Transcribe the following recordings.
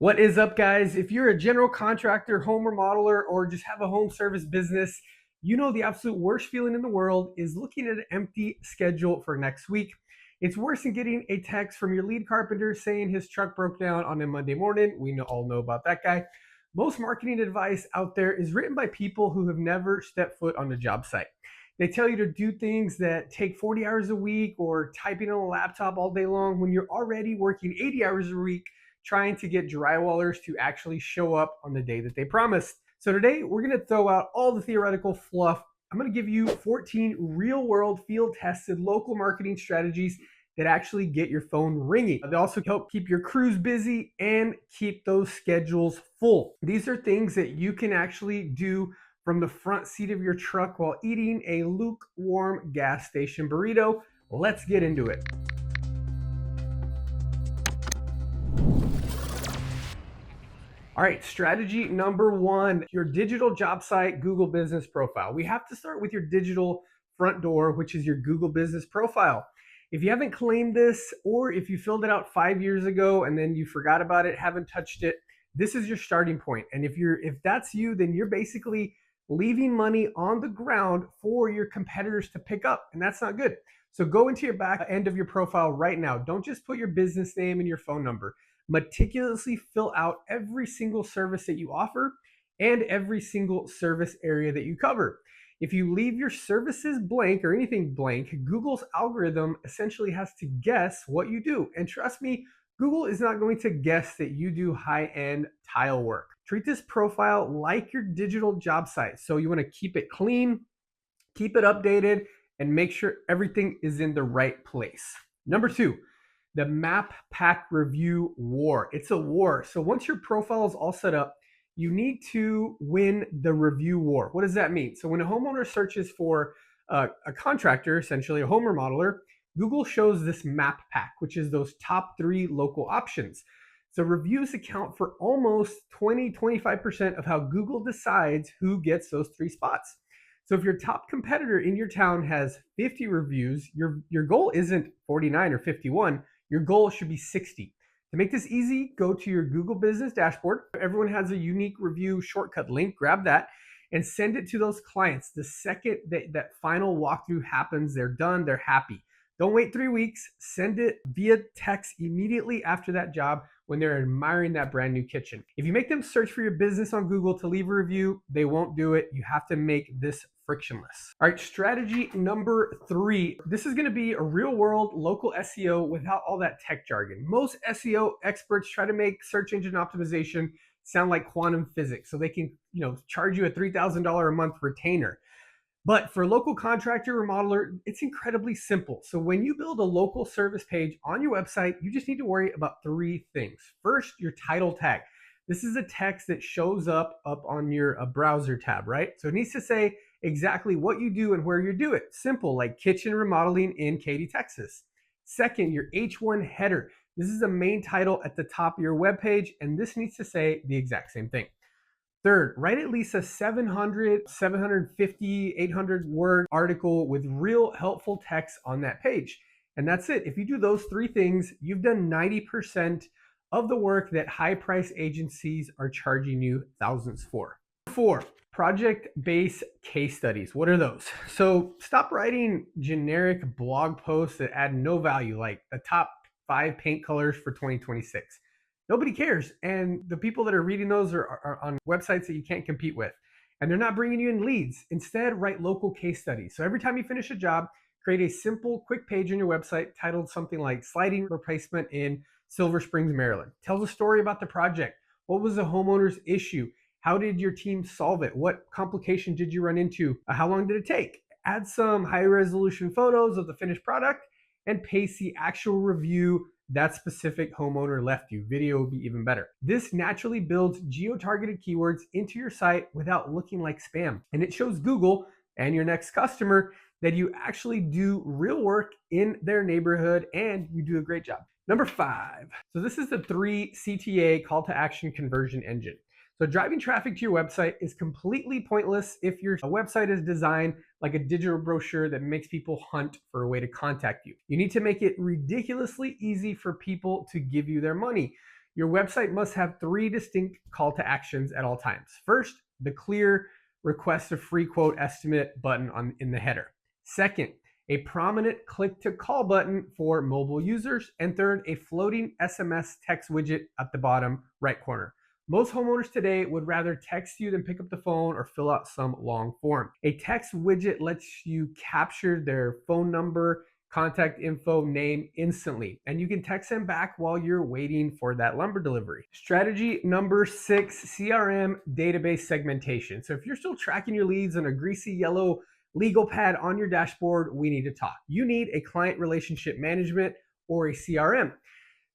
What is up, guys? If you're a general contractor, home remodeler, or just have a home service business, you know the absolute worst feeling in the world is looking at an empty schedule for next week. It's worse than getting a text from your lead carpenter saying his truck broke down on a Monday morning. All know about that guy. Most marketing advice out there is written by people who have never stepped foot on the job site. They tell you to do things that take 40 hours a week or typing on a laptop all day long when you're already working 80 hours a week trying to get drywallers to actually show up on the day that they promised. So today we're going to throw out all the theoretical fluff. I'm going to give you 14 real world field tested local marketing strategies that actually get your phone ringing. They also help keep your crews busy and keep those schedules full. These are things that you can actually do from the front seat of your truck while eating a lukewarm gas station burrito. Let's get into it. All right, strategy number one, your digital job site Google business profile. We have to start with your digital front door, which is your Google business profile. If you haven't claimed this, or if you filled it out 5 years ago and then you forgot about it, haven't touched it, this is your starting point. And if that's you, then you're basically leaving money on the ground for your competitors to pick up, and that's not good. So go into your back end of your profile right now. Don't just put your business name and your phone number. Meticulously fill out every single service that you offer and every single service area that you cover. If you leave your services blank or anything blank, Google's algorithm essentially has to guess what you do. And trust me, Google is not going to guess that you do high-end tile work. Treat this profile like your digital job site. So you want to keep it clean, keep it updated, and make sure everything is in the right place. Number two, the map pack review war. It's a war. So once your profile is all set up, you need to win the review war. What does that mean? So when a homeowner searches for a contractor, essentially a home remodeler, Google shows this map pack, which is those top 3 local options. So reviews account for almost 25% of how Google decides who gets those 3 spots. So if your top competitor in your town has 50 reviews, your goal isn't 49 or 51. Your goal should be 60. To make this easy, go to your Google Business dashboard. Everyone has a unique review shortcut link. Grab that and send it to those clients. The second that final walkthrough happens, they're done, they're happy. Don't wait 3 weeks. Send it via text immediately after that job when they're admiring that brand new kitchen. If you make them search for your business on Google to leave a review, they won't do it. You have to make this frictionless. All right, strategy number 3. This is going to be a real world local SEO without all that tech jargon. Most SEO experts try to make search engine optimization sound like quantum physics so they can, charge you a $3,000 a month retainer. But for a local contractor, remodeler, it's incredibly simple. So when you build a local service page on your website, you just need to worry about 3 things. First, your title tag. This is a text that shows up on your browser tab, right? So it needs to say exactly what you do and where you do it. Simple, like kitchen remodeling in Katy, Texas. Second, your H1 header. This is the main title at the top of your web page, and this needs to say the exact same thing. Third, write at least a 700, 750, 800 word article with real helpful text on that page. And that's it. If you do those 3 things, you've done 90% of the work that high price agencies are charging you thousands for. 4, project-based case studies. What are those? So stop writing generic blog posts that add no value, like the top 5 paint colors for 2026. Nobody cares. And the people that are reading those are on websites that you can't compete with. And they're not bringing you in leads. Instead, write local case studies. So every time you finish a job, create a simple, quick page on your website titled something like Sliding Replacement in Silver Springs, Maryland. Tell the story about the project. What was the homeowner's issue? How did your team solve it? What complication did you run into? How long did it take? Add some high resolution photos of the finished product and paste the actual review that specific homeowner left you. Video would be even better. This naturally builds geo-targeted keywords into your site without looking like spam. And it shows Google and your next customer that you actually do real work in their neighborhood and you do a great job. Number 5. So this is the 3 CTA call to action conversion engine. So driving traffic to your website is completely pointless if your website is designed like a digital brochure that makes people hunt for a way to contact you. You need to make it ridiculously easy for people to give you their money. Your website must have three distinct call to actions at all times. First, the clear request a free quote estimate button in the header. Second, a prominent click to call button for mobile users. And third, a floating SMS text widget at the bottom right corner. Most homeowners today would rather text you than pick up the phone or fill out some long form. A text widget lets you capture their phone number, contact info, name instantly, and you can text them back while you're waiting for that lumber delivery. Strategy number 6, CRM database segmentation. So if you're still tracking your leads on a greasy yellow legal pad on your dashboard, we need to talk. You need a client relationship management or a CRM.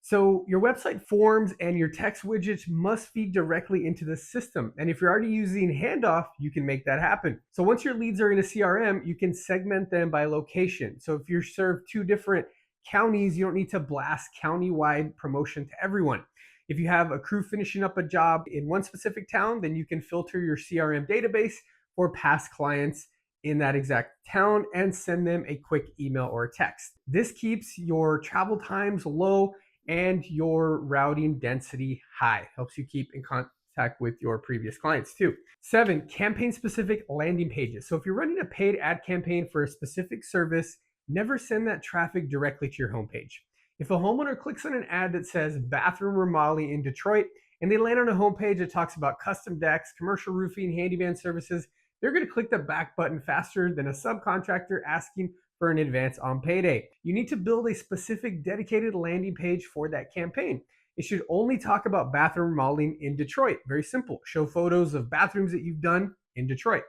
So your website forms and your text widgets must feed directly into the system. And if you're already using Handoff, you can make that happen. So once your leads are in a CRM, you can segment them by location. So if you serve 2 different counties, you don't need to blast county-wide promotion to everyone. If you have a crew finishing up a job in one specific town, then you can filter your CRM database for past clients in that exact town and send them a quick email or a text. This keeps your travel times low and your routing density high. Helps you keep in contact with your previous clients too. 7, campaign specific landing pages. So if you're running a paid ad campaign for a specific service, never send that traffic directly to your homepage. If a homeowner clicks on an ad that says bathroom remodeling in Detroit and they land on a homepage that talks about custom decks, commercial roofing, handyman services, they're going to click the back button faster than a subcontractor asking for an advance on payday. You need to build a specific dedicated landing page for that campaign. It should only talk about bathroom remodeling in Detroit. Very simple. Show photos of bathrooms that you've done in Detroit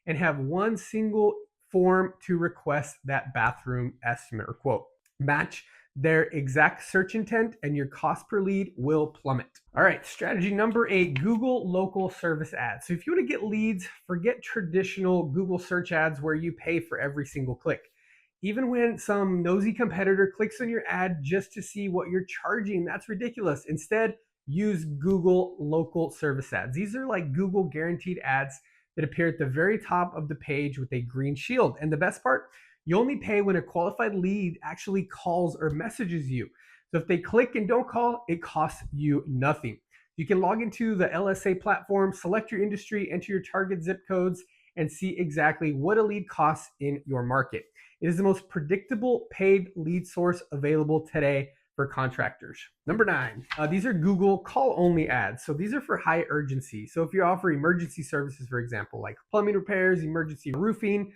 and have one single form to request that bathroom estimate or quote. Match their exact search intent and your cost per lead will plummet. All right, strategy number 8, Google local service ads. So if you want to get leads, forget traditional Google search ads where you pay for every single click. Even when some nosy competitor clicks on your ad just to see what you're charging, that's ridiculous. Instead, use Google local service ads. These are like Google guaranteed ads that appear at the very top of the page with a green shield. And the best part, you only pay when a qualified lead actually calls or messages you. So if they click and don't call, it costs you nothing. You can log into the LSA platform, select your industry, enter your target zip codes, and see exactly what a lead costs in your market. It is the most predictable paid lead source available today for contractors. Number 9, these are Google call-only ads. So these are for high urgency. So if you offer emergency services, for example, like plumbing repairs, emergency roofing,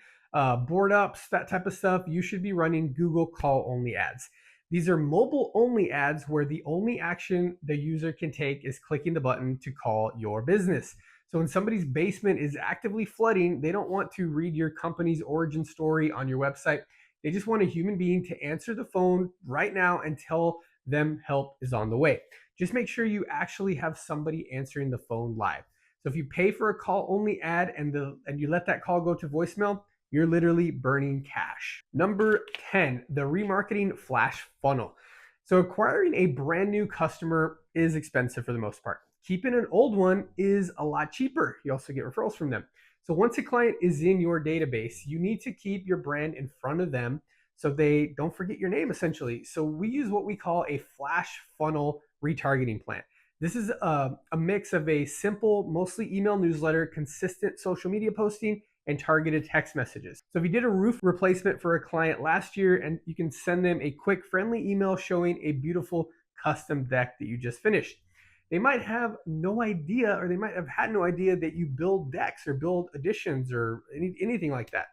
board ups, that type of stuff, you should be running Google call-only ads. These are mobile-only ads where the only action the user can take is clicking the button to call your business. So when somebody's basement is actively flooding, they don't want to read your company's origin story on your website. They just want a human being to answer the phone right now and tell them help is on the way. Just make sure you actually have somebody answering the phone live. So if you pay for a call-only ad and you let that call go to voicemail, you're literally burning cash. Number 10, the remarketing flash funnel. So acquiring a brand new customer is expensive for the most part. Keeping an old one is a lot cheaper. You also get referrals from them. So once a client is in your database, you need to keep your brand in front of them so they don't forget your name essentially. So we use what we call a flash funnel retargeting plan. This is a mix of a simple, mostly email newsletter, consistent social media posting, and targeted text messages. So if you did a roof replacement for a client last year, and you can send them a quick friendly email showing a beautiful custom deck that you just finished. They might have no idea, or they might have had no idea that you build decks or build additions or anything like that.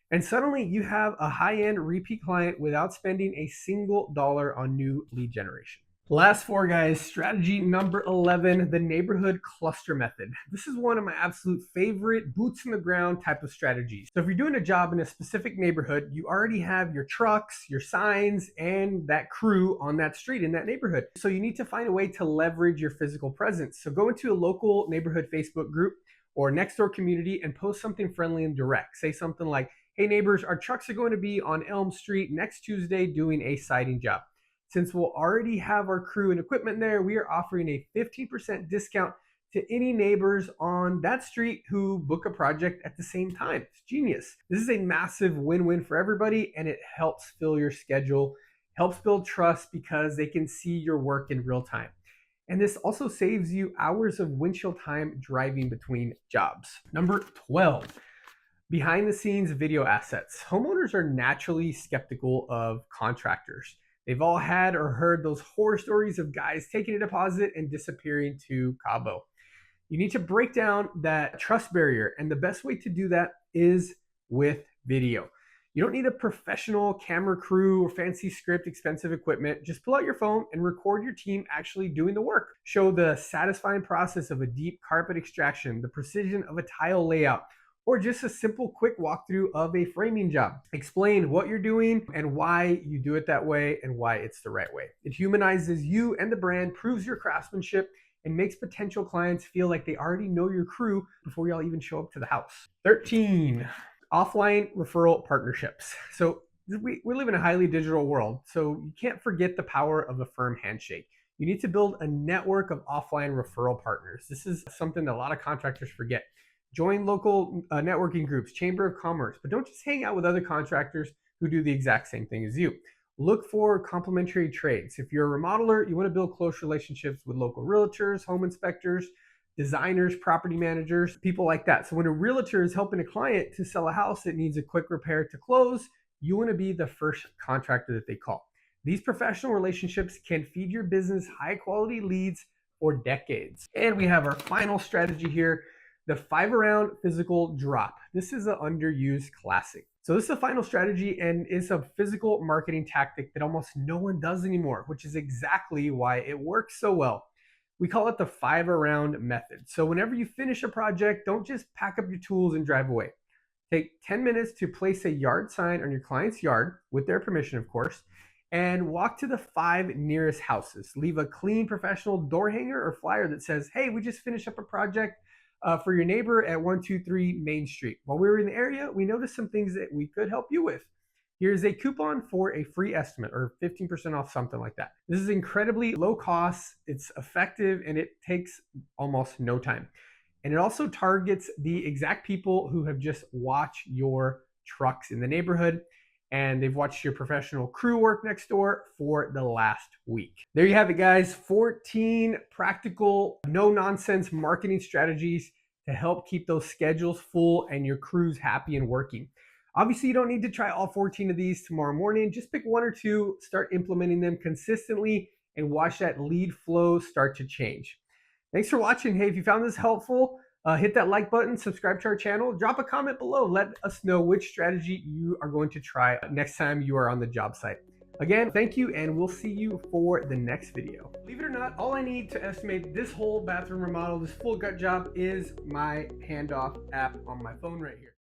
And suddenly you have a high-end repeat client without spending a single dollar on new lead generation. Last 4, guys, strategy number 11, the neighborhood cluster method. This is one of my absolute favorite boots on the ground type of strategies. So if you're doing a job in a specific neighborhood, you already have your trucks, your signs, and that crew on that street in that neighborhood. So you need to find a way to leverage your physical presence. So go into a local neighborhood Facebook group or next door community and post something friendly and direct. Say something like, hey neighbors, our trucks are going to be on Elm Street next Tuesday doing a siding job. Since we'll already have our crew and equipment there, we are offering a 15% discount to any neighbors on that street who book a project at the same time. It's genius. This is a massive win-win for everybody, and it helps fill your schedule, helps build trust because they can see your work in real time. And this also saves you hours of windshield time driving between jobs. Number 12, behind the scenes video assets. Homeowners are naturally skeptical of contractors. They've all had or heard those horror stories of guys taking a deposit and disappearing to Cabo. You need to break down that trust barrier, and the best way to do that is with video. You don't need a professional camera crew or fancy script, expensive equipment. Just pull out your phone and record your team actually doing the work. Show the satisfying process of a deep carpet extraction, the precision of a tile layout, or just a simple quick walkthrough of a framing job. Explain what you're doing and why you do it that way and why it's the right way. It humanizes you and the brand, proves your craftsmanship, and makes potential clients feel like they already know your crew before y'all even show up to the house. 13, offline referral partnerships. So we live in a highly digital world, so you can't forget the power of a firm handshake. You need to build a network of offline referral partners. This is something that a lot of contractors forget. Join local networking groups, chamber of commerce, but don't just hang out with other contractors who do the exact same thing as you. Look for complementary trades. If you're a remodeler, you want to build close relationships with local realtors, home inspectors, designers, property managers, people like that. So when a realtor is helping a client to sell a house that needs a quick repair to close, you want to be the first contractor that they call. These professional relationships can feed your business high quality leads for decades. And we have our final strategy here, the 5-around physical drop. This is an underused classic. So this is the final strategy, and it's a physical marketing tactic that almost no one does anymore, which is exactly why it works so well. We call it the 5-around method. So whenever you finish a project, don't just pack up your tools and drive away. Take 10 minutes to place a yard sign on your client's yard, with their permission, of course, and walk to the 5 nearest houses. Leave a clean professional door hanger or flyer that says, hey, we just finished up a project for your neighbor at 123 Main Street. While we were in the area, we noticed some things that we could help you with. Here's a coupon for a free estimate, or 15% off, something like that. This is incredibly low cost, it's effective, and it takes almost no time. And it also targets the exact people who have just watched your trucks in the neighborhood, and they've watched your professional crew work next door for the last week. There you have it, guys. 14 practical, no-nonsense marketing strategies to help keep those schedules full and your crews happy and working. Obviously, you don't need to try all 14 of these tomorrow morning. Just pick 1 or 2, start implementing them consistently, and watch that lead flow start to change. Thanks for watching. Hey, if you found this helpful, hit that like button, subscribe to our channel, drop a comment below. Let us know which strategy you are going to try next time you are on the job site. Again, thank you, and we'll see you for the next video. Believe it or not, all I need to estimate this whole bathroom remodel, this full gut job, is my Handoff app on my phone right here.